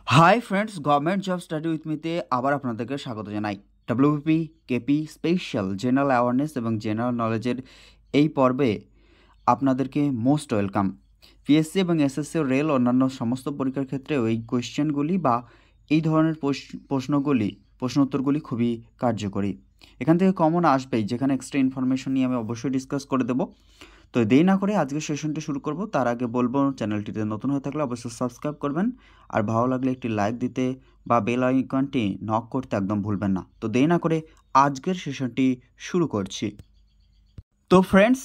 High friends, government job study with মিতে আবার আপনাদেরকে স্বাগত জানাই। WBP, KP special general awareness এবং জেনারেল নলেজের এই পর্বে আপনাদেরকে মোস্ট ওয়েলকাম। পিএসসি এবং এসএসসি রেল অন্যান্য সমস্ত পরীক্ষার ক্ষেত্রে এই কোয়েশ্চেনগুলি বা এই ধরনের প্রশ্ন উত্তরগুলি খুবই কার্যকরী। এখান থেকে কমন আসবেই, যেখানে এক্সট্রা ইনফরমেশন নিয়ে আমি অবশ্যই ডিসকাস করে দেবো। তো দেরি না করে আজকের সেশনটি শুরু করব। তার আগে বলবো, চ্যানেলটিতে নতুন হয়ে থাকলে অবশ্যই সাবস্ক্রাইব করবেন, আর ভালো লাগলে একটি লাইক দিতে বা বেল আইকনটি নক করতে একদম ভুলবেন না। তো দেরি না করে আজকের সেশনটি শুরু করছি। তো ফ্রেন্ডস,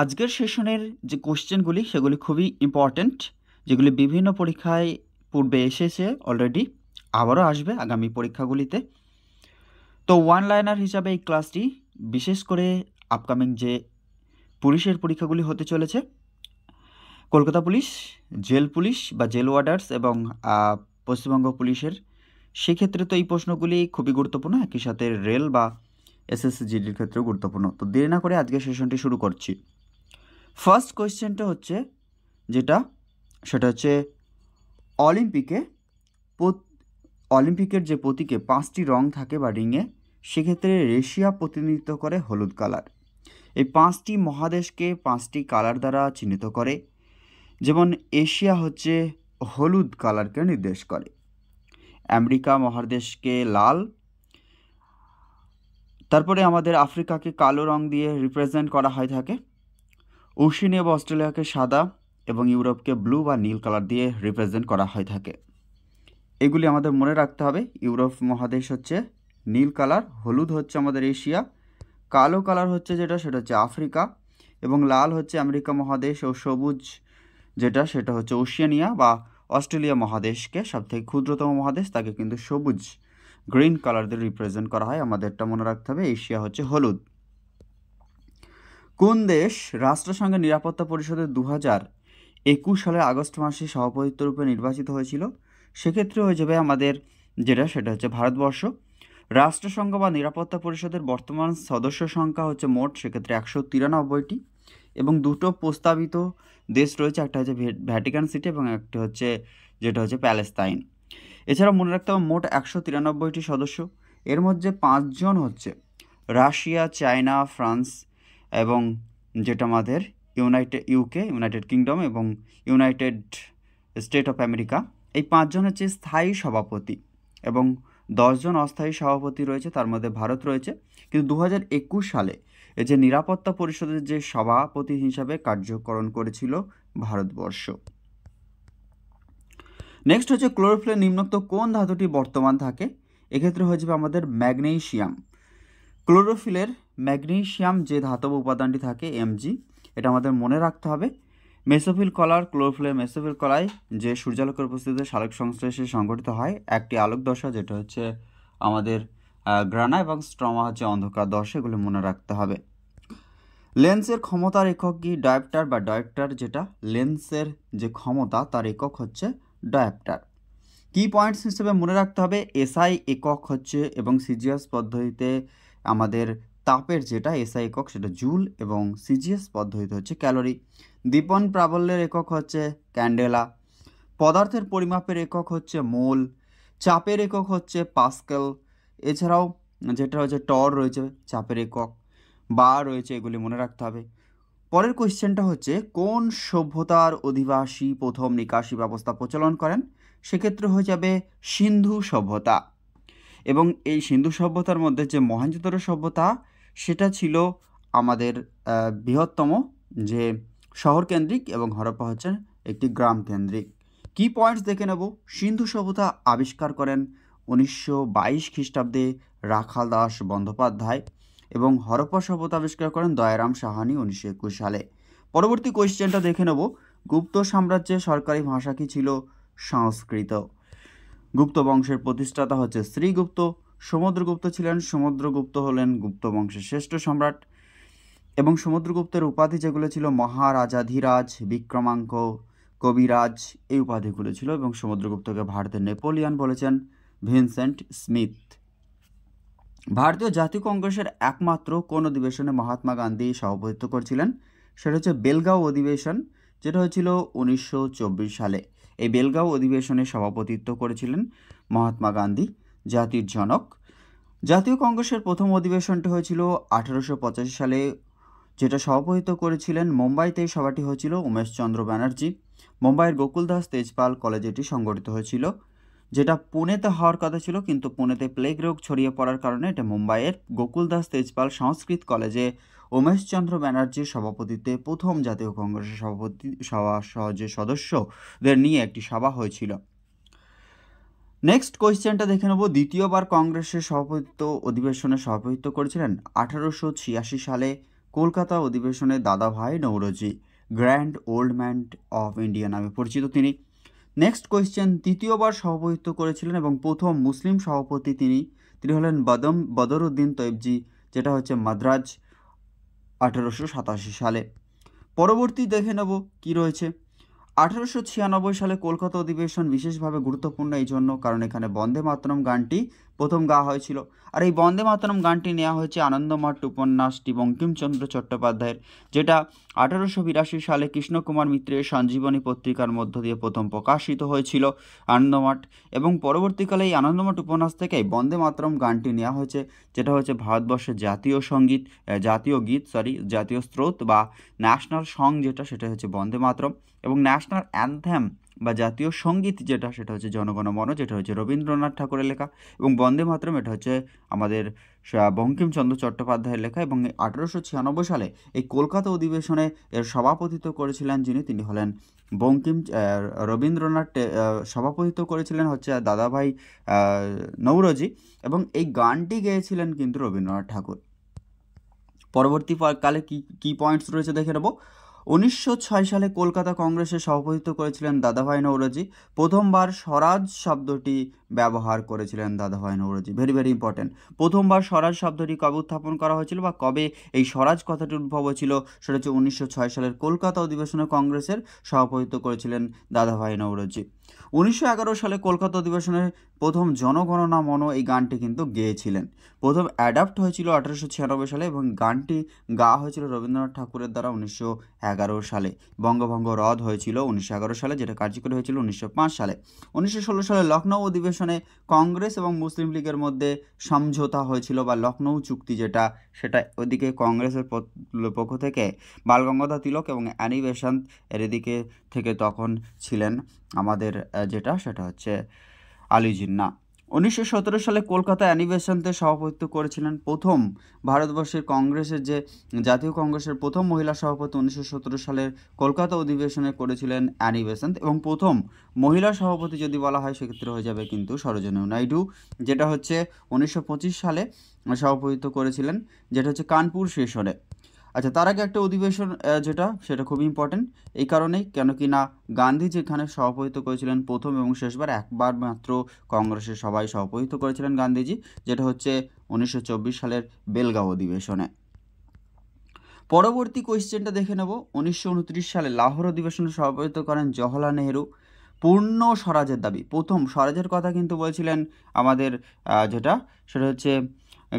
আজকের সেশনের যে কোশ্চেনগুলি সেগুলি খুবই ইম্পর্ট্যান্ট, যেগুলি বিভিন্ন পরীক্ষায় পূর্বে এসেছে অলরেডি, আবারও আসবে আগামী পরীক্ষাগুলিতে। তো ওয়ান লাইনার হিসাবে এই ক্লাসটি বিশেষ করে আপকামিং যে পুলিশের পরীক্ষাগুলি হতে চলেছে, কলকাতা পুলিশ, জেল পুলিশ বা জেল ওয়ার্ডার্স এবং পশ্চিমবঙ্গ পুলিশের, সেক্ষেত্রে তো এই প্রশ্নগুলি খুবই গুরুত্বপূর্ণ, একই সাথে রেল বা এসএসসি জিডির ক্ষেত্রেও গুরুত্বপূর্ণ। তো দেরি না করে আজকে সেশনটি শুরু করছি। ফার্স্ট কোয়েশ্চেনটা হচ্ছে সেটা হচ্ছে অলিম্পিকের যে প্রতীকে 5টি রং থাকে বা রিংয়ে, সেক্ষেত্রে এশিয়া প্রতিনিধিত্ব করে হলুদ কালার। এই 5টি মহাদেশকে 5টি কালার দ্বারা চিহ্নিত করে, যেমন এশিয়া হচ্ছে হলুদ কালারকে নির্দেশ করে, আমেরিকা মহাদেশকে লাল, তারপরে আমাদের আফ্রিকাকে কালো রং দিয়ে রিপ্রেজেন্ট করা হয়ে থাকে, ওশেনিয়া বা অস্ট্রেলিয়াকে সাদা এবং ইউরোপকে ব্লু বা নীল কালার দিয়ে রিপ্রেজেন্ট করা হয়ে থাকে। এগুলি আমাদের মনে রাখতে হবে। ইউরোপ মহাদেশ হচ্ছে নীল কালার, হলুদ হচ্ছে আমাদের এশিয়া, কালো কালার হচ্ছে সেটা হচ্ছে আফ্রিকা, এবং লাল হচ্ছে আমেরিকা মহাদেশ, ও সবুজ সেটা হচ্ছে ওশেনিয়া বা অস্ট্রেলিয়া মহাদেশকে, সবথেকে ক্ষুদ্রতম মহাদেশ, তাকে কিন্তু সবুজ গ্রিন কালার দিয়ে রিপ্রেজেন্ট করা হয়। আমাদেরটা মনে রাখতে হবে, এশিয়া হচ্ছে হলুদ। কোন দেশ রাষ্ট্রসংঘের নিরাপত্তা পরিষদের 2021 সালের আগস্ট মাসে সভাপতিত্ব রূপে নির্বাচিত হয়েছিল? সেক্ষেত্রে হয়ে যাবে আমাদের সেটা হচ্ছে ভারতবর্ষ। রাষ্ট্রসংঘ বা নিরাপত্তা পরিষদের বর্তমান সদস্য সংখ্যা হচ্ছে মোট সেক্ষেত্রে 193টি, এবং দুটো প্রস্তাবিত দেশ রয়েছে, একটা হচ্ছে ভ্যাটিকান সিটি এবং একটা হচ্ছে প্যালেস্তাইন। এছাড়া মনে রাখতে হবে মোট 193টি সদস্য, এর মধ্যে 5জন হচ্ছে রাশিয়া, চায়না, ফ্রান্স এবং আমাদের ইউনাইটেড কিংডম এবং ইউনাইটেড স্টেট অফ আমেরিকা। এই 5জন হচ্ছে স্থায়ী সভাপতি এবং 10 জন অস্থায়ী সভাপতি রয়েছে, তার মধ্যে ভারত রয়েছে। কিন্তু 2021 সালে এই যে নিরাপত্তা পরিষদের যে সভাপতি হিসাবে কার্যকরণ করেছিল ভারতবর্ষ। নেক্সট হচ্ছে ক্লোরোফিলের নিম্নোক্ত কোন ধাতুটি বর্তমান থাকে? এক্ষেত্রে হয়ে যাবে আমাদের ম্যাগনেসিয়াম। ক্লোরোফিলের ম্যাগনেসিয়াম যে ধাতব উপাদানটি থাকে Mg, এটা আমাদের মনে রাখতে হবে। মেসোফিল কলার, ক্লোরোফিলের মেসোফিল কলায় যে সূর্যালোকের উপস্থিতিতে সালোক সংশ্লেষে সংঘটিত হয় একটি আলোক দশা, যেটা হচ্ছে আমাদের গ্রানা, এবং স্ট্রমা হচ্ছে অন্ধকার দশা, এগুলো মনে রাখতে হবে। লেন্সের ক্ষমতার একক কি? ডায়োপ্টার বা ডায়োপ্টার, যেটা লেন্সের যে ক্ষমতা তার একক হচ্ছে ডায়োপ্টার। কি পয়েন্টস হিসেবে মনে রাখতে হবে, এসআই একক হচ্ছে এবং সিজিএস পদ্ধতিতে আমাদের তাপের এসআই একক সেটা জুল, এবং সিজিএস পদ্ধতিতে হচ্ছে ক্যালোরি। দীপন প্রাবল্যের একক হচ্ছে ক্যান্ডেলা। পদার্থের পরিমাপের একক হচ্ছে মোল। চাপের একক হচ্ছে পাস্কেল। এছাড়াও যেটা হচ্ছে টর রয়েছে চাপের একক, বা রয়েছে, এগুলি মনে রাখতে হবে। পরের কোয়েশ্চেনটা হচ্ছে কোন সভ্যতার অধিবাসী প্রথম নিকাশি ব্যবস্থা প্রচলন করেন? সেক্ষেত্রে হয়ে যাবে সিন্ধু সভ্যতা। এবং এই সিন্ধু সভ্যতার মধ্যে যে মহেঞ্জোদারো সভ্যতা, সেটা ছিল আমাদের বৃহত্তম যে শহর কেন্দ্রিক, এবং হরপ্পা হচ্ছে একটি গ্রাম কেন্দ্রিক। কি পয়েন্টস দেখে নেব। সিন্ধু সভ্যতা আবিষ্কার করেন 1922 খ্রিস্টাব্দে রাখাল দাস বন্দ্যোপাধ্যায়, এবং হরপ্পা সভ্যতা আবিষ্কার করেন দয়ারাম সাহানি 1921 সালে। পরবর্তী কোয়েশ্চেনটা দেখে নেব, গুপ্ত সাম্রাজ্যের সরকারি ভাষা কি ছিল? সংস্কৃত। গুপ্ত বংশের প্রতিষ্ঠাতা হচ্ছে শ্রীগুপ্ত। সমুদ্রগুপ্ত ছিলেন, সমুদ্রগুপ্ত হলেন গুপ্ত বংশের শ্রেষ্ঠ সম্রাট, এবং সমুদ্রগুপ্তের উপাধি যেগুলো ছিল মহারাজাধিরাজ, বিক্রমাঙ্ক, কবিরাজ, এই উপাধিগুলো ছিল, এবং সমুদ্রগুপ্তকে ভারতের নেপোলিয়ান বলেছেন ভিনসেন্ট স্মিথ। ভারতীয় জাতীয় কংগ্রেসের একমাত্র কোন অধিবেশনে মহাত্মা গান্ধী সভাপতিত্ব করছিলেন? সেটা হচ্ছে বেলগাঁও অধিবেশন, যেটা হয়েছিল 1924 সালে। এই বেলগাঁও অধিবেশনে সভাপতিত্ব করেছিলেন মহাত্মা গান্ধী, জাতির জনক। জাতীয় কংগ্রেসের প্রথম অধিবেশনটি হয়েছিল 1885 সালে, যেটা সভাপতিত্ব করেছিলেন মুম্বাইতে। এই সভাটি হয়েছিল উমেশচন্দ্র ব্যানার্জি। মুম্বাইয়ের গোকুলদাস তেজপাল কলেজে এটি সংগঠিত হয়েছিল, যেটা পুনেতে হওয়ার কথা ছিল, কিন্তু পুনেতে প্লেগ রোগ ছড়িয়ে পড়ার কারণে এটা মুম্বাইয়ের গোকুলদাস তেজপাল সংস্কৃত কলেজে উমেশচন্দ্র ব্যানার্জির সভাপতিত্বে প্রথম জাতীয় কংগ্রেসের যে সদস্যদের নিয়ে একটি সভা হয়েছিল। নেক্সট কোয়েশ্চেনটা দেখে নেব। দ্বিতীয়বার কংগ্রেসের অধিবেশনে সভাপতিত্ব করেছিলেন 1886 সালে কলকাতা অধিবেশনে দাদাভাই Naoroji, grand old man of India নামে পরিচিত তিনি। নেক্সট কোয়েশ্চেন, তৃতীয়বার সভাপতিত্ব করেছিলেন এবং প্রথম মুসলিম সভাপতি তিনি হলেন বদরউদ্দিন তৈবজি, যেটা হচ্ছে মাদ্রাজ 1887 সালে। পরবর্তী দেখে নেব কি রয়েছে। 1896 সালে কলকাতা অধিবেশন বিশেষভাবে গুরুত্বপূর্ণ এই জন্য কারণ এখানে বন্দে মাতরম গানটি প্রথম গাওয়া হয়েছিল। আর এই বন্দে মাতরম গানটি নেওয়া হয়েছে আনন্দমঠ উপন্যাসটি বঙ্কিমচন্দ্র চট্টোপাধ্যায়ের, যেটা 1882 সালে কৃষ্ণকুমার মিত্রের সঞ্জীবনী পত্রিকার মধ্য দিয়ে প্রথম প্রকাশিত হয়েছিল আনন্দমঠ। এবং পরবর্তীকালে এই আনন্দমঠ উপন্যাস থেকে বন্দে মাতরম গানটি নেওয়া হয়েছে, যেটা হচ্ছে ভারতবর্ষের জাতীয় স্রোত বা ন্যাশনাল সং, সেটা হচ্ছে বন্দে মাতরম। এবং ন্যাশনাল অ্যানথেম বা জাতীয় সঙ্গীত সেটা হচ্ছে জনগণমন, যেটা হচ্ছে রবীন্দ্রনাথ ঠাকুরের লেখা। এবং বন্দে মাতরম এটা হচ্ছে আমাদের বঙ্কিমচন্দ্র চট্টোপাধ্যায়ের লেখা। এবং 1896 সালে এই কলকাতা অধিবেশনে এর সভাপতিত্ব করেছিলেন তিনি হলেন রবীন্দ্রনাথ। সভাপতিত্ব করেছিলেন হচ্ছে দাদাভাই নৌরোজি, এবং এই গানটি গেয়েছিলেন কিন্তু রবীন্দ্রনাথ ঠাকুর। পরবর্তীকালে কি পয়েন্টস রয়েছে দেখে নেব। 1906 সালে কলকাতা কংগ্রেসে সভাপতিত্ব করেছিলেন দাদাভাই নৌরোজি। প্রথমবার স্বরাজ শব্দটি ব্যবহার করেছিলেন দাদাভাই নৌরোজি। Very very important. প্রথমবার স্বরাজ শব্দটি কবে উত্থাপন করা হয়েছিল বা কবে এই স্বরাজ কথাটির উদ্ভব হয়েছিল, সেটা হচ্ছে 1906 সালের কলকাতা অধিবেশনে কংগ্রেসের সভাপতিত্ব করেছিলেন দাদাভাই নৌরোজি। 1911 সালে কলকাতা অধিবেশনে প্রথম জনগণনা মন এই গানটি কিন্তু গেয়েছিলেন। প্রথম অ্যাডাপ্ট হয়েছিল 1896 সালে এবং গানটি গাওয়া হয়েছিল রবীন্দ্রনাথ ঠাকুরের দ্বারা 1911 সালে। বঙ্গভঙ্গ রদ হয়েছিল 1911 সালে, যেটা কার্যকরী হয়েছিল 1905 সালে। 1916 সালে লখনৌ অধিবেশনে কংগ্রেস এবং মুসলিম লীগের মধ্যে সমঝোতা হয়েছিল বা লখনৌ চুক্তি, সেটা ওদিকে কংগ্রেসের পক্ষ থেকে বালগঙ্গাধর তিলক এবং অ্যানি বেসান্ত এর এদিকে থেকে তখন ছিলেন আমাদের সেটা হচ্ছে আলী জিন্নাহ। 1917 সালে কলকাতা অ্যানি বেসান্তের সভাপতিত্ব করেছিলেন। প্রথম ভারতবর্ষের কংগ্রেসের জাতীয় কংগ্রেসের প্রথম মহিলা সভাপতি 1917 সালের কলকাতা অধিবেশনে করেছিলেন অ্যানি বেসান্ত। এবং প্রথম মহিলা সভাপতি যদি বলা হয় সেক্ষেত্রে হয়ে যাবে কিন্তু সরোজিনী নাইডু, যেটা হচ্ছে 1925 সালে সভাপতিত্ব করেছিলেন, যেটা হচ্ছে কানপুর সেশনে। আচ্ছা, তার আগে একটা অধিবেশন সেটা খুব ইম্পর্টেন্ট এই কারণেই কেন কি না গান্ধী যেখানে সভাপতিত্ব করেছিলেন প্রথম এবং শেষবার, একবার মাত্র কংগ্রেসের সভায় সভাপতিত্ব করেছিলেন গান্ধীজি, যেটা হচ্ছে 1924 সালের বেলগাঁও অধিবেশনে। পরবর্তী কোয়েশ্চেনটা দেখে নেব। 1929 সালে লাহোর অধিবেশনে সভাপতিত্ব করেন জওহরলাল নেহেরু। পূর্ণ স্বরাজের দাবি, প্রথম স্বরাজের কথা কিন্তু বলছিলেন আমাদের সেটা হচ্ছে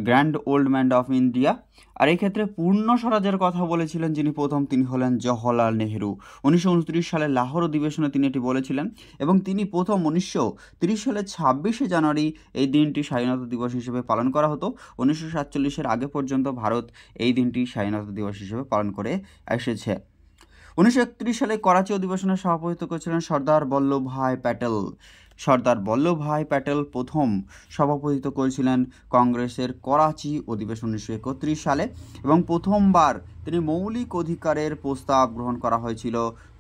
grand old man of India. আর এই ক্ষেত্রে পূর্ণ স্বরাজের কথা বলেছিলেন যিনি প্রথম, তিনি হলেন জওহরলাল নেহেরু। 1929 সালে লাহোর অধিবেশনে তিনি এটি বলেছিলেন এবং তিনি প্রথম 1930 সালের 26শে জানুয়ারি এই দিনটি স্বাধীনতা দিবস হিসেবে পালন করা হতো। 1947-এর আগে পর্যন্ত ভারত এই দিনটি স্বাধীনতা দিবস হিসেবে পালন করে এসেছে। 1931 সালে করাচি অধিবেশনে সভাপতিত্ব করেছিলেন সর্দার বল্লভভাই প্যাটেল প্রথম সভাপতিত্ব করেছিলেন কংগ্রেসের করাচি অধিবেশন 1931 সালে এবং প্রথমবার তিনি মৌলিক অধিকারের প্রস্তাব গ্রহণ করা হয়েছিল।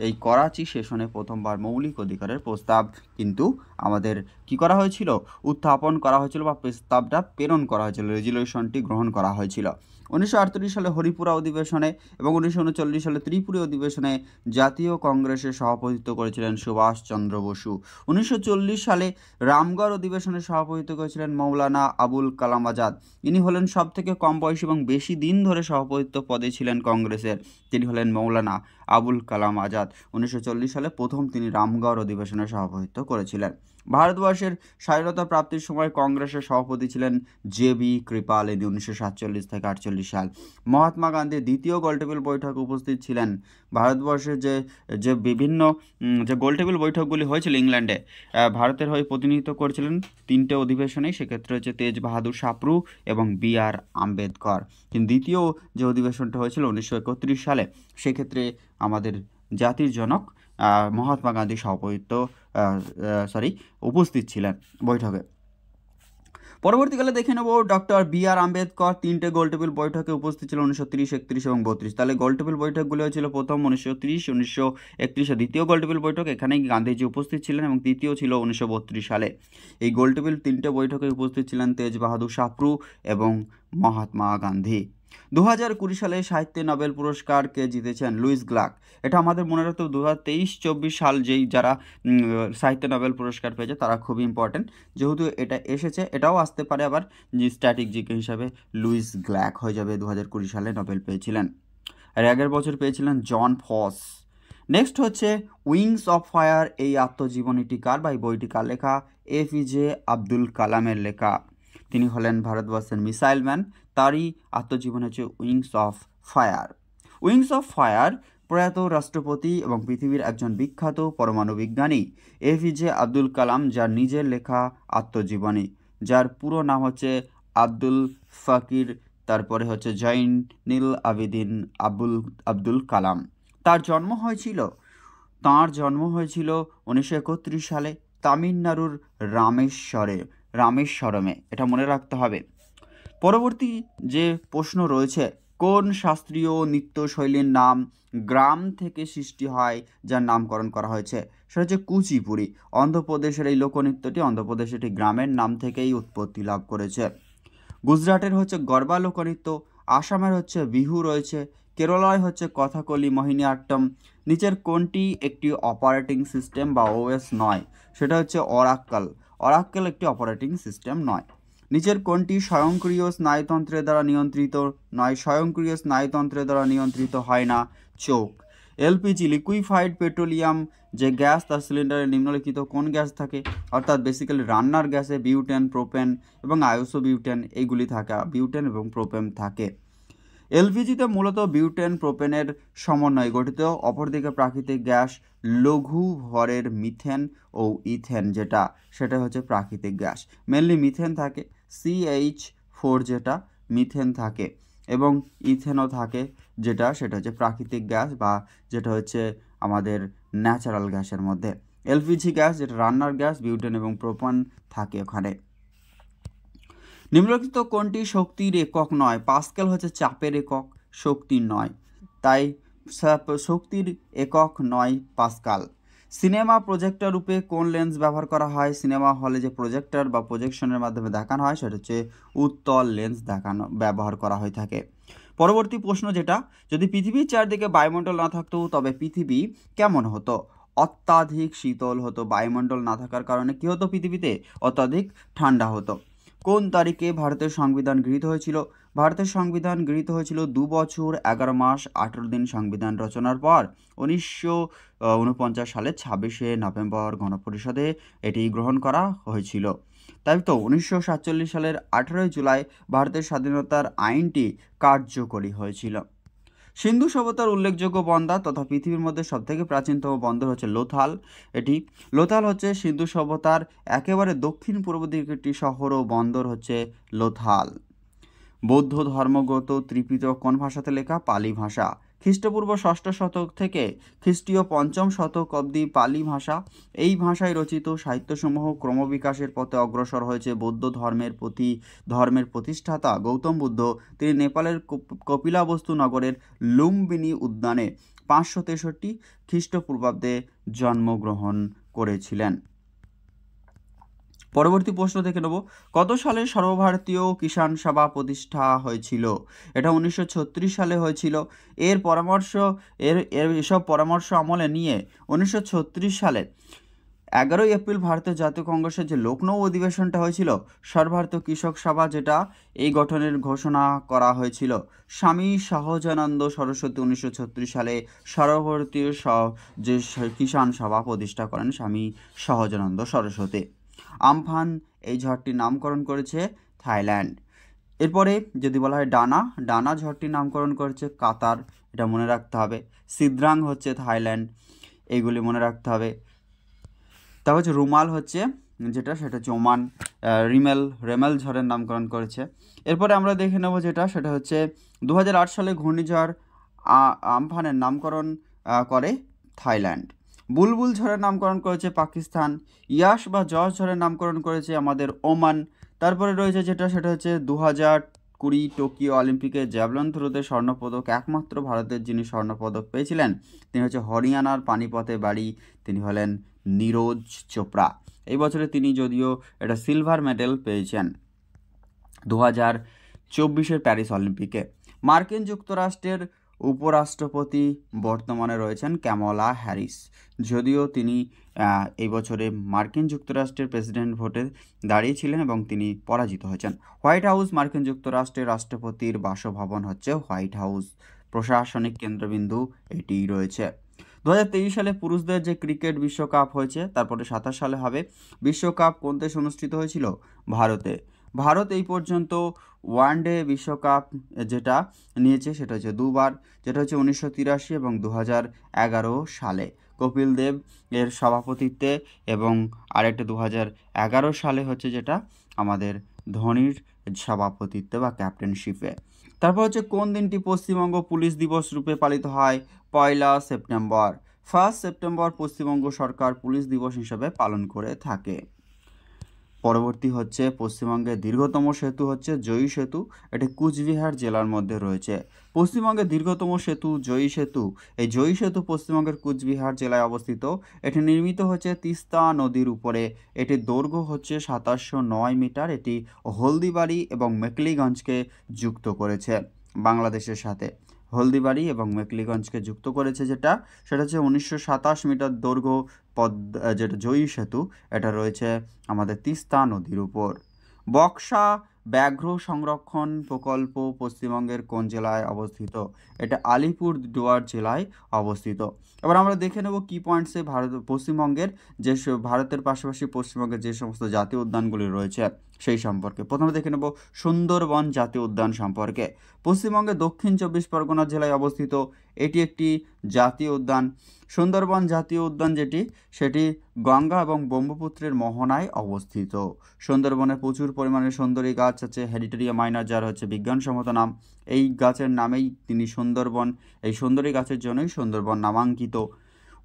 এই করাচি সেশনে প্রথমবার মৌলিক অধিকারের প্রস্তাব কিন্তু আমাদের কি করা হয়েছিল, উত্থাপন করা হয়েছিল বা প্রস্তাবটা প্রেরণ করা হয়েছিল, রেজুলেশনটি গ্রহণ করা হয়েছিল। 1938 সালে হরিপুরা অধিবেশনে এবং 1939 সালে ত্রিপুরা অধিবেশনে জাতীয় কংগ্রেসের সভাপতিত্ব করেছিলেন সুভাষচন্দ্র বসু। 1940 সালে রামগড় অধিবেশনে সভাপতিত্ব করেছিলেন মৌলানা আবুল কালাম আজাদ। ইনি হলেন সবথেকে কম বয়সী এবং বেশি দিন ধরে সভাপতিত্ব পদে ছিলেন কংগ্রেসের, তিনি হলেন মৌলানা আবুল কালাম আজাদ। 1940 সালে প্রথম তিনি রামগড় অধিবেশনে সভাপতিত্ব করেছিলেন। ভারতবর্ষের স্বাধীনতা প্রাপ্তির সময় কংগ্রেসের সভাপতি ছিলেন জে.বি. কৃপাল, ইনি 1947 থেকে 48 সাল। মহাত্মা গান্ধী দ্বিতীয় গোলটেবিল বৈঠকে উপস্থিত ছিলেন। ভারতবর্ষের যে বিভিন্ন যে গোলটেবিল বৈঠকগুলি হয়েছিল ইংল্যান্ডে, ভারতের হয়ে প্রতিনিধিত্ব করেছিলেন 3টে অধিবেশনেই। সেক্ষেত্রে হচ্ছে তেজ বাহাদুর সাপ্রু এবং বি.আর. আম্বেদকর। কিন্তু দ্বিতীয় যে অধিবেশনটা হয়েছিল 1931 সালে, সেক্ষেত্রে আমাদের জাতির জনক মহাত্মা গান্ধী উপস্থিত ছিলেন বৈঠকে। পরবর্তীকালে দেখে নেব ডক্টর বি.আর. আম্বেদকর 3টে গোলটেবিল বৈঠকে উপস্থিত ছিল 1930, 31 এবং 32। তাহলে গোলটেবিল বৈঠকগুলো হয়েছিল প্রথম 1930, 1931 দ্বিতীয় গোলটেবিল বৈঠক, এখানেই গান্ধীজি উপস্থিত ছিলেন, এবং তৃতীয় ছিল 1932 সালে। এই গোলটেবিল 3টে বৈঠকে উপস্থিত ছিলেন তেজ বাহাদুর সাপ্রু এবং মহাত্মা গান্ধী। 2020 সালে সাহিত্যে নোবেল পুরস্কার কে জিতেছেন? Louise Gluck. এটা আমাদের মনে রাখতে 2023-24 সাল যেই যারা সাহিত্যে নোবেল পুরস্কার পেয়েছে তারা খুবই ইম্পর্টেন্ট, যেহেতু এটা এসেছে, এটাও আসতে পারে আবার যে স্ট্র্যাটেজিক হিসাবে লুইস গ্লাক হয়ে যাবে। 2020 সালে নোবেল পেয়েছিলেন। আর আগের বছর পেয়েছিলেন জন ফস। নেক্সট হচ্ছে উইংস অফ ফায়ার, এই আত্মজীবনীটি কার বা এই বইটি কার লেখা? এপিজে আব্দুল কালামের লেখা। তিনি হলেন ভারতবর্ষের মিসাইল ম্যান, তারই আত্মজীবন হচ্ছে wings of fire. Wings of fire প্রয়াত রাষ্ট্রপতি এবং পৃথিবীর একজন বিখ্যাত পরমাণু বিজ্ঞানী এপিজে আব্দুল কালাম, যার নিজের লেখা আত্মজীবনী, যার পুরো নাম হচ্ছে আব্দুল ফকির, তারপরে হচ্ছে জৈনুল আবেদিন আব্দুল কালাম। তার জন্ম হয়েছিল 1931 সালে তামিলনাড়ুর রামেশ্বরমে। এটা মনে রাখতে হবে। পরবর্তী যে প্রশ্ন রয়েছে, কোন শাস্ত্রীয় নৃত্যশৈলীর নাম গ্রাম থেকে সৃষ্টি হয়, যার নামকরণ করা হয়েছে? সেটা হচ্ছে কুচিপুড়ি। অন্ধ্রপ্রদেশের এই লোকনৃত্যটি অন্ধ্রপ্রদেশের একটি গ্রামের নাম থেকেই উৎপত্তি লাভ করেছে। গুজরাটের হচ্ছে গরবা লোকনৃত্য, আসামের হচ্ছে বিহু রয়েছে, কেরলায় হচ্ছে কথাকলি মোহিনীআট্টম। নিচের কোনটি একটি অপারেটিং সিস্টেম বা ওএস নয়? সেটা হচ্ছে অরাক্কেল একটি অপারেটিং সিস্টেম নয়। নিচের কোনটি স্বয়ংক্রিয় স্নায়ুতন্ত্রের দ্বারা নিয়ন্ত্রিত নয়? স্বয়ংক্রিয় স্নায়ুতন্ত্রের দ্বারা নিয়ন্ত্রিত হয় না চোখ। এলপিজি লিকুইফাইড পেট্রোলিয়াম যে গ্যাস, তার সিলিন্ডারে নিম্নলিখিত কোন গ্যাস থাকে? অর্থাৎ বেসিক্যালি রান্নার গ্যাসে বিউটেন, প্রোপেন এবং আইসোবিউটেন এইগুলি থাকে, বিউটেন এবং প্রোপেন থাকে। এলপিজিতে মূলত বিউটেন প্রোপেনের সমন্বয়ে গঠিত। অপরদিকে প্রাকৃতিক গ্যাস লঘু ভরের মিথেন ও ইথেন, সেটা হচ্ছে প্রাকৃতিক গ্যাস। মেনলি মিথেন থাকে, CH4 যেটা মিথেন থাকে, এবং ইথেনও থাকে, সেটা হচ্ছে প্রাকৃতিক গ্যাস বা যেটা হচ্ছে আমাদের ন্যাচারাল গ্যাসের মধ্যে। এলপিজি গ্যাস যেটা রান্নার গ্যাস, বিউটেন এবং প্রোপেন থাকে ওখানে। নিম্নলিখিত কোনটি শক্তির একক নয়? পাস্কেল হচ্ছে চাপের একক, শক্তির নয়, তাই শক্তির একক নয় পাস্কাল। সিনেমা প্রজেক্টর রূপে কোন লেন্স ব্যবহার করা হয়? সিনেমা হলে যে প্রজেক্টর বা প্রজেকশনের মাধ্যমে দেখানো হয় সেটা হচ্ছে উত্তল লেন্স ব্যবহার করা হয়ে থাকে। পরবর্তী প্রশ্ন যেটা, যদি পৃথিবীর চারদিকে বায়ুমণ্ডল না থাকতো তবে পৃথিবী কেমন হতো? অত্যাধিক শীতল হতো। বায়ুমণ্ডল না থাকার কারণে কী হতো? পৃথিবীতে অত্যাধিক ঠান্ডা হতো। কোন তারিখে ভারতের সংবিধান গৃহীত হয়েছিল? ভারতের সংবিধান গৃহীত হয়েছিল 2 বছর 11 মাস 18 দিন সংবিধান রচনার পর। 1949 সালে 26শে নভেম্বর গণপরিষদে এটি গ্রহণ করা হয়েছিল। তাই তো 1947 সালের 18 জুলাই ভারতের স্বাধীনতার আইনটি কার্যকরী হয়েছিল। সিন্ধু সভ্যতার উল্লেখযোগ্য বন্দর তথা পৃথিবীর মধ্যে সবথেকে প্রাচীনতম বন্দর হচ্ছে লোথাল। লোথাল হচ্ছে সিন্ধু সভ্যতার একেবারে দক্ষিণ পূর্ব দিকে একটি শহর ও বন্দর হচ্ছে লোথাল। বৌদ্ধ ধর্মগত ত্রিপিটক কোন ভাষাতে লেখা? পালি ভাষা। খ্রিস্টপূর্ব 6ষ্ঠ শতক থেকে খ্রিস্টীয় 5ম শতক অবধি পালি ভাষা, এই ভাষায় রচিত সাহিত্যসমূহ ক্রমবিকাশের পথে অগ্রসর হয়েছে। বৌদ্ধ ধর্মের প্রতিষ্ঠাতা গৌতম বুদ্ধ, তিনি নেপালের কপিলাবস্তু নগরের লুম্বিনী উদ্যানে 563 খ্রিস্টপূর্বাব্দে জন্মগ্রহণ করেছিলেন। পরবর্তী প্রশ্ন দেখে নেব, কত সালে সর্বভারতীয় কিষাণ সভা প্রতিষ্ঠা হয়েছিল? এটা 1936 সালে হয়েছিল। এসব পরামর্শ আমলে নিয়ে 1936 সালে 11ই এপ্রিল ভারতের জাতীয় কংগ্রেসের যে লখনৌ অধিবেশনটা হয়েছিল, সর্বভারতীয় কৃষক সভা, যেটা এই গঠনের ঘোষণা করা হয়েছিল স্বামী সহজানন্দ সরস্বতী 1936 সালে সর্বভারতীয় যে কিষাণ সভা প্রতিষ্ঠা করেন স্বামী সহজানন্দ সরস্বতী। আমফান এই ঝড়টির নামকরণ করেছে থাইল্যান্ড। এরপরে যদি বলা হয় ডানা ঝড়টির নামকরণ করেছে কাতার, এটা মনে রাখতে হবে। সিদ্রাং হচ্ছে থাইল্যান্ড, এইগুলি মনে রাখতে হবে। তারপর হচ্ছে রুমাল হচ্ছে সেটা হচ্ছে ওমান। রেমেল ঝড়ের নামকরণ করেছে। এরপরে আমরা দেখে নেব সেটা হচ্ছে 2008 সালে ঘূর্ণিঝড় আমফানের নামকরণ করে থাইল্যান্ড। বুলবুল ঝড়ের নামকরণ করেছে পাকিস্তান। ইয়াস বা জস ঝড়ের নামকরণ করেছে আমাদের ওমান। তারপরে রয়েছে সেটা হচ্ছে 2020 টোকিও অলিম্পিকে জ্যাভলিন থ্রোতে স্বর্ণপদক একমাত্র ভারতের যিনি স্বর্ণপদক পেয়েছিলেন তিনি হচ্ছে হরিয়ানার পানিপথে বাড়ি, তিনি হলেন নীরজ চোপড়া। এই বছরে তিনি যদিও এটা সিলভার মেডেল পেয়েছেন 2024 প্যারিস অলিম্পিকে। মার্কিন যুক্তরাষ্ট্রের উপরাষ্ট্রপতি বর্তমানে রয়েছেন ক্যামালা হ্যারিস, যদিও তিনি এই বছরে মার্কিন যুক্তরাষ্ট্রের প্রেসিডেন্ট ভোটে দাঁড়িয়েছিলেন এবং তিনি পরাজিত হয়েছেন। হোয়াইট হাউস মার্কিন যুক্তরাষ্ট্রের রাষ্ট্রপতির বাসভবন হচ্ছে হোয়াইট হাউস, প্রশাসনিক কেন্দ্রবিন্দু এটি রয়েছে। 2023 সালে পুরুষদের যে ক্রিকেট বিশ্বকাপ হয়েছে, তারপরে 27 সালে হবে। বিশ্বকাপ কোন দেশে অনুষ্ঠিত হয়েছিল? ভারতে। ভারত এই পর্যন্ত ওয়ানডে বিশ্বকাপ যেটা নিয়েছে সেটা হচ্ছে দুবার, যেটা হচ্ছে 1983 এবং 2011 সালে কপিল দেব এর সভাপতিত্বে, এবং আরেকটা 2011 সালে হচ্ছে যেটা আমাদের ধোনির সভাপতিত্বে বা ক্যাপ্টেনশিপে। তারপর হচ্ছে কোন দিনটি পশ্চিমবঙ্গ পুলিশ দিবস রূপে পালিত হয়? 1 সেপ্টেম্বর। 1 সেপ্টেম্বর পশ্চিমবঙ্গ সরকার পুলিশ দিবস হিসেবে পালন করে থাকে। পরবর্তী হচ্ছে পশ্চিমবঙ্গের দীর্ঘতম সেতু হচ্ছে জয়ী সেতু, এটি কুচবিহার জেলার মধ্যে রয়েছে। পশ্চিমবঙ্গের দীর্ঘতম সেতু জয়ী সেতু, এই জয়ী সেতু পশ্চিমবঙ্গের কুচবিহার জেলায় অবস্থিত। এটি নির্মিত হচ্ছে তিস্তা নদীর উপরে। এটির দৈর্ঘ্য হচ্ছে 2709 মিটার। এটি হলদিবাড়ি এবং মেকলিগঞ্জকে যুক্ত করেছে বাংলাদেশের সাথে। হলদিবাড়ি এবং মেকলিগঞ্জকে যুক্ত করেছে সেটা হচ্ছে 1927 মিটার দৈর্ঘ্য যেটা জয়ী সেতু, এটা রয়েছে আমাদের তিস্তা নদীর উপর। বক্সা ব্যাঘ্র সংরক্ষণ প্রকল্প পশ্চিমবঙ্গের কোন জেলায় অবস্থিত? এটা আলিপুরদুয়ার জেলায় অবস্থিত। এবার আমরা দেখে নেব কি পয়েন্টসে পশ্চিমবঙ্গের যে ভারতের পাশাপাশি পশ্চিমবঙ্গের যে সমস্ত জাতীয় উদ্যানগুলি রয়েছে সেই সম্পর্কে। প্রথমে দেখে নেব সুন্দরবন জাতীয় উদ্যান সম্পর্কে। পশ্চিমবঙ্গের দক্ষিণ 24 পরগনা জেলায় অবস্থিত এটি একটি জাতীয় উদ্যান। সুন্দরবন জাতীয় উদ্যান সেটি গঙ্গা এবং ব্রহ্মপুত্রের মোহনায় অবস্থিত। সুন্দরবনে প্রচুর পরিমাণে সুন্দরী গাছ আছে, হেরিটেরিয়া মাইনার, যার হচ্ছে বিজ্ঞানসম্মত নাম। এই গাছের নামেই তিনি সুন্দরবন, এই সুন্দরী গাছের জন্যই সুন্দরবন নামাঙ্কিত।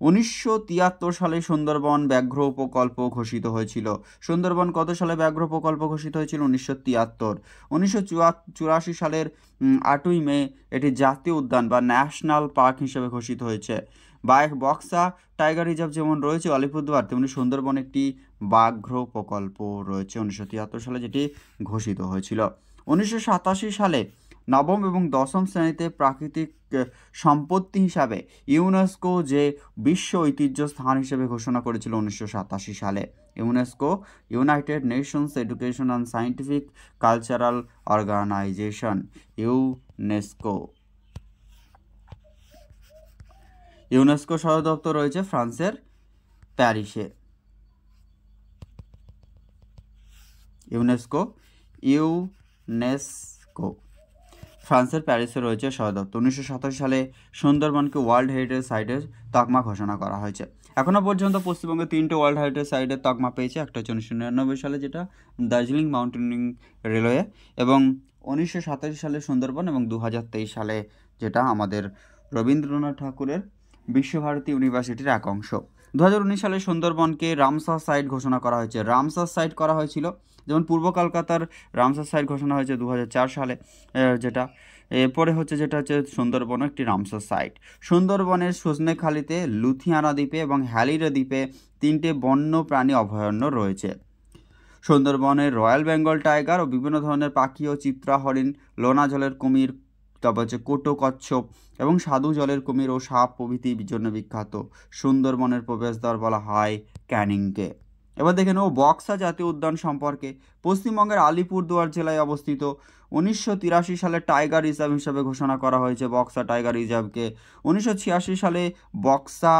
1973 সালে সুন্দরবন ব্যাঘ্র প্রকল্প ঘোষিত হয়েছিল। সুন্দরবন কত সালে ব্যাঘ্র প্রকল্প ঘোষিত হয়েছিল? 1973। 1984 সালের 8ই মে এটি জাতীয় উদ্যান বা ন্যাশনাল পার্ক হিসেবে ঘোষিত হয়েছে। বক্সা টাইগার রিজার্ভ যেমন রয়েছে আলিপুরদুয়ার, তেমনি সুন্দরবন একটি ব্যাঘ্র প্রকল্প রয়েছে 1973 সালে, যেটি ঘোষিত হয়েছিল। 1987 সালে নবম এবং দশম শ্রেণীতে প্রাকৃতিক সম্পত্তি হিসাবে ইউনেস্কো যে বিশ্ব ঐতিহ্য স্থান হিসেবে ঘোষণা করেছিল 1987 সালে। UNESCO United Nations Education and Scientific Cultural Organization, UNESCO সদর দপ্তর রয়েছে ফ্রান্সের প্যারিসে। ইউনেস্কো ফ্রান্সের প্যারিসে রয়েছে সদর দপ্তর। 1987 সালে সুন্দরবনকে ওয়ার্ল্ড হেরিটেজ সাইটের তকমা ঘোষণা করা হয়েছে। এখনও পর্যন্ত পশ্চিমবঙ্গে 3টে ওয়ার্ল্ড হেরিটেজ সাইটের তকমা পেয়েছে। একটা হচ্ছে 1999 সালে, যেটা দার্জিলিং মাউন্টেনিং রেলওয়ে, এবং 1987 সালে সুন্দরবন, এবং 2023 সালে যেটা আমাদের রবীন্দ্রনাথ ঠাকুরের বিশ্বভারতী ইউনিভার্সিটির এক অংশ। 2019 সালে সুন্দরবনকে রামসার সাইট ঘোষণা করা হয়েছে। রামসার সাইট করা হয়েছিল, যেমন পূর্ব কলকাতার রামসার সাইট ঘোষণা হয়েছে 2004 সালে, যেটা এরপরে হচ্ছে সুন্দরবন একটি রামসার সাইট। সুন্দরবনের সজনেখালিতে, লুথিয়ানা দ্বীপে এবং হ্যালিরা দ্বীপে 3টে বন্য প্রাণী অভয়ারণ্য রয়েছে। সুন্দরবনের রয়্যাল বেঙ্গল টাইগার ও বিভিন্ন ধরনের পাখি ও চিত্রা হরিণ, লোনা জলের কুমির, তারপর হচ্ছে কোটো কচ্ছপ এবং সাধু জলের কুমির ও সাপ প্রভৃতির জন্য বিখ্যাত। সুন্দরবনের প্রবেশদ্বার বলা হয় ক্যানিংকে। এবার দেখে নেব বক্সা জাতীয় উদ্যান সম্পর্কে। পশ্চিমবঙ্গের আলিপুরদুয়ার জেলায় অবস্থিত। 1983 সালে টাইগার রিজার্ভ হিসাবে ঘোষণা করা হয়েছে বক্সা টাইগার রিজার্ভকে। 1986 সালে বক্সা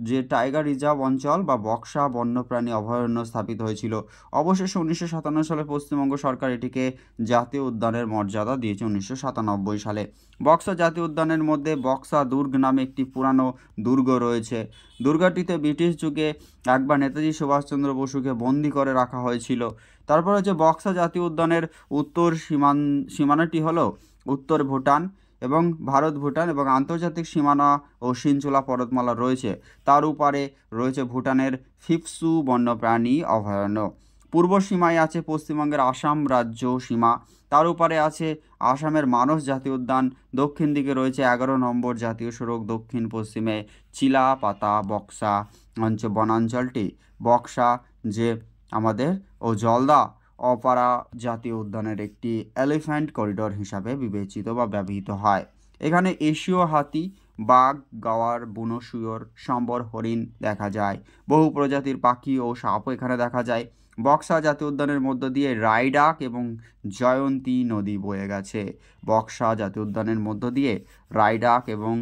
যে টাইগার রিজার্ভ অঞ্চল বা বক্সা বন্যপ্রাণী অভয়ারণ্য স্থাপিত হয়েছিল। অবশেষে 1957 সালে পশ্চিমবঙ্গ সরকার এটিকে জাতীয় উদ্যানের মর্যাদা দিয়েছে 1997 সালে। বক্সা জাতীয় উদ্যানের মধ্যে বক্সা দুর্গ নামে একটি পুরানো দুর্গ রয়েছে। দুর্গটিতে ব্রিটিশ যুগে একবার নেতাজি সুভাষচন্দ্র বসুকে বন্দি করে রাখা হয়েছিল। তারপর হচ্ছে বক্সা জাতীয় উদ্যানের উত্তর সীমানাটি হলো উত্তর ভুটান এবং ভারত ভুটান এবং আন্তর্জাতিক সীমানা ও সিনচুলা পর্বতমালা রয়েছে। তার উপারে রয়েছে ভুটানের ফিপসু বন্যপ্রাণী অভয়ারণ্য। পূর্ব সীমায় আছে পশ্চিমবঙ্গের আসাম রাজ্য সীমা। তার উপরে আছে আসামের মানস জাতীয় উদ্যান। দক্ষিণ দিকে রয়েছে 11 নম্বর জাতীয় সড়ক। দক্ষিণ পশ্চিমে চিলাপাতা বক্সা বনাঞ্চলটি বক্সা যে আমাদের ও জলদা অপারা জাতীয় উদ্যানের একটি এলিফ্যান্ট করিডোর হিসাবে বিবেচিত বা ব্যবহৃত হয়। এখানে এশীয় হাতি, বাঘ, গাওয়ার, বুনো শুয়োর, সম্বর, হরিণ দেখা যায়। বহু প্রজাতির পাখি ও সাপও এখানে দেখা যায়। বক্সা জাতীয় উদ্যানের মধ্য দিয়ে রায়ডাক এবং জয়ন্তী নদী বয়ে গেছে। বক্সা জাতীয় উদ্যানের মধ্য দিয়ে রায়ডাক এবং